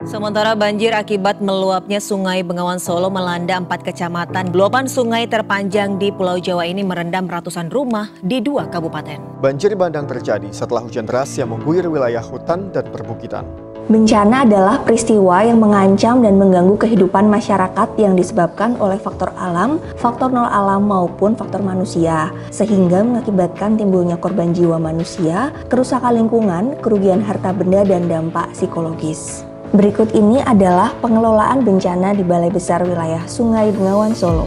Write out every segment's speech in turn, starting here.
Sementara banjir akibat meluapnya Sungai Bengawan Solo melanda 4 kecamatan. Luapan sungai terpanjang di Pulau Jawa ini merendam ratusan rumah di 2 kabupaten. Banjir bandang terjadi setelah hujan deras yang mengguyur wilayah hutan dan perbukitan. Bencana adalah peristiwa yang mengancam dan mengganggu kehidupan masyarakat yang disebabkan oleh faktor alam, faktor non alam maupun faktor manusia, sehingga mengakibatkan timbulnya korban jiwa manusia, kerusakan lingkungan, kerugian harta benda, dan dampak psikologis. Berikut ini adalah pengelolaan bencana di Balai Besar Wilayah Sungai Bengawan Solo.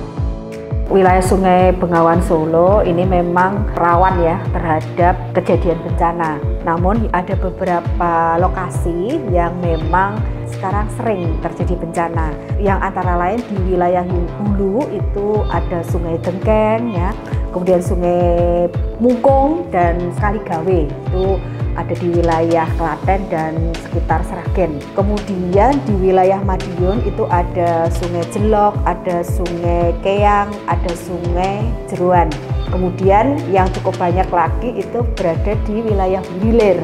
Wilayah Sungai Bengawan Solo ini memang rawan ya terhadap kejadian bencana. Namun ada beberapa lokasi yang memang sekarang sering terjadi bencana. Yang antara lain di wilayah hulu itu ada Sungai Dengkeng ya, kemudian Sungai Mungkung dan Kaligawe itu ada di wilayah Klaten dan sekitar Sragen. Kemudian di wilayah Madiun itu ada Sungai Jelok, ada Sungai Keang, ada Sungai Jeruan. Kemudian yang cukup banyak lagi itu berada di wilayah hilir,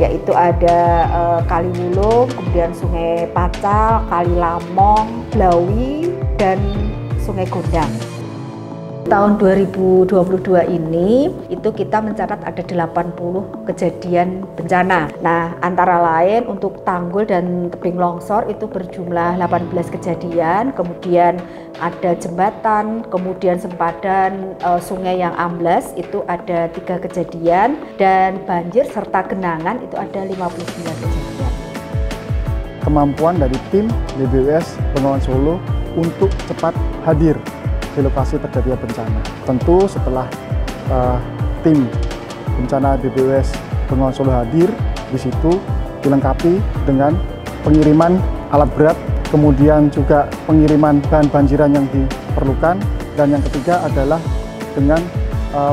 yaitu ada Kali Wulung, kemudian Sungai Pacal, Kali Lamong, Blawi, dan Sungai Gondang. Tahun 2022 ini itu kita mencatat ada 80 kejadian bencana. Nah, antara lain untuk tanggul dan tebing longsor itu berjumlah 18 kejadian, kemudian ada jembatan, kemudian sempadan sungai yang amblas itu ada 3 kejadian, dan banjir serta genangan itu ada 59 kejadian. Kemampuan dari tim BBWS Bengawan Solo untuk cepat hadir di lokasi terjadinya bencana. Tentu setelah tim bencana BBWS Bengawan Solo hadir, di situ dilengkapi dengan pengiriman alat berat, kemudian juga pengiriman bahan banjiran yang diperlukan, dan yang ketiga adalah dengan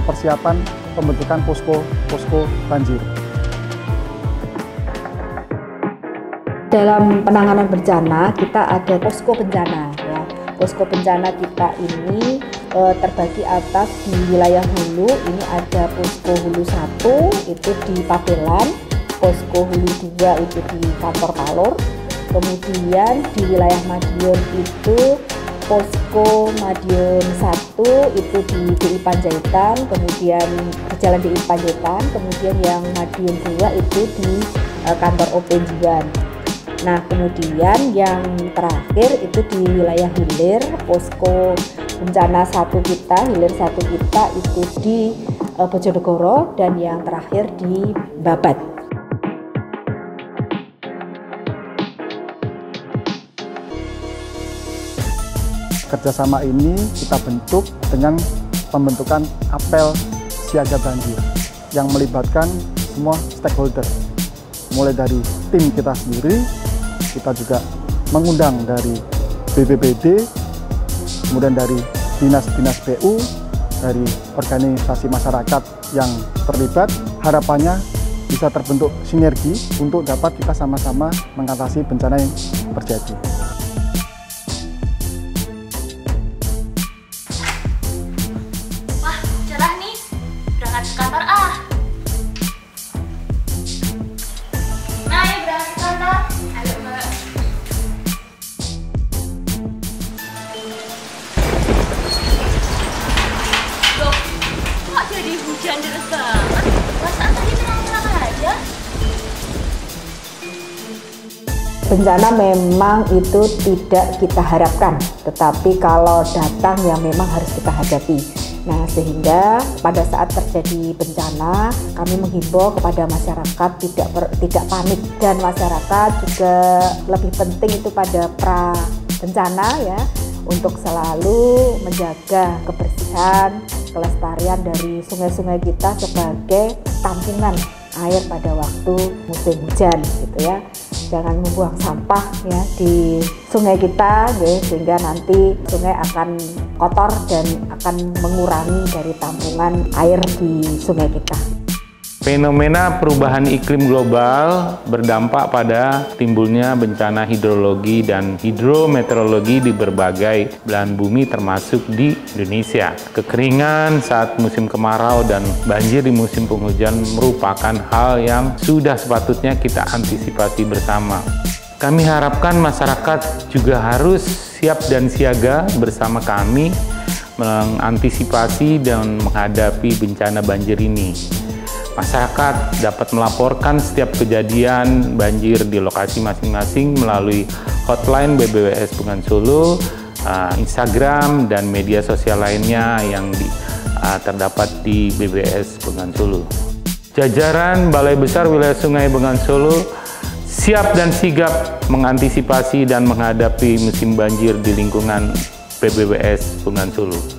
persiapan pembentukan posko banjir. Dalam penanganan bencana kita ada posko bencana ya. Posko bencana kita ini terbagi atas di wilayah hulu, ini ada posko hulu 1 itu di Pabelan, posko hulu 2 itu di kantor Palur, kemudian di wilayah Madiun itu posko Madiun 1 itu di DI Panjaitan, kemudian di Jalan DI Panjaitan, kemudian yang Madiun 2 itu di kantor OP Jiwan. Nah, kemudian yang terakhir itu di wilayah hilir, posko bencana 1 kita, hilir 1 kita itu di Bojonegoro, dan yang terakhir di Babat. Kerjasama ini kita bentuk dengan pembentukan apel siaga banjir yang melibatkan semua stakeholder, mulai dari tim kita sendiri. Kita juga mengundang dari BPBD, kemudian dari dinas-dinas PU, dari organisasi masyarakat yang terlibat. Harapannya bisa terbentuk sinergi untuk dapat kita sama-sama mengatasi bencana yang terjadi. Wah, cerah nih. Berangkat ke kantor ah. Nah, ayo berangkat ke kantor. Ayo, Mbak. Loh, kok jadi hujan deras banget? Perasaan tadi tenang-tenang aja. Bencana memang itu tidak kita harapkan, tetapi kalau datang ya memang harus kita hadapi. Nah, sehingga pada saat terjadi bencana, kami menghimbau kepada masyarakat tidak panik, dan masyarakat juga lebih penting itu pada pra bencana ya, untuk selalu menjaga kebersihan, kelestarian dari sungai-sungai kita sebagai tampungan air pada waktu musim hujan gitu ya. Jangan membuang sampah ya di sungai kita ya, sehingga nanti sungai akan kotor dan akan mengurangi dari tampungan air di sungai kita. Fenomena perubahan iklim global berdampak pada timbulnya bencana hidrologi dan hidrometeorologi di berbagai belahan bumi termasuk di Indonesia. Kekeringan saat musim kemarau dan banjir di musim penghujan merupakan hal yang sudah sepatutnya kita antisipasi bersama. Kami harapkan masyarakat juga harus siap dan siaga bersama kami mengantisipasi dan menghadapi bencana banjir ini. Masyarakat dapat melaporkan setiap kejadian banjir di lokasi masing-masing melalui hotline BBWS Bengawan Solo, Instagram, dan media sosial lainnya yang terdapat di BBWS Bengawan Solo. Jajaran Balai Besar Wilayah Sungai Bengawan Solo siap dan sigap mengantisipasi dan menghadapi musim banjir di lingkungan BBWS Bengawan Solo.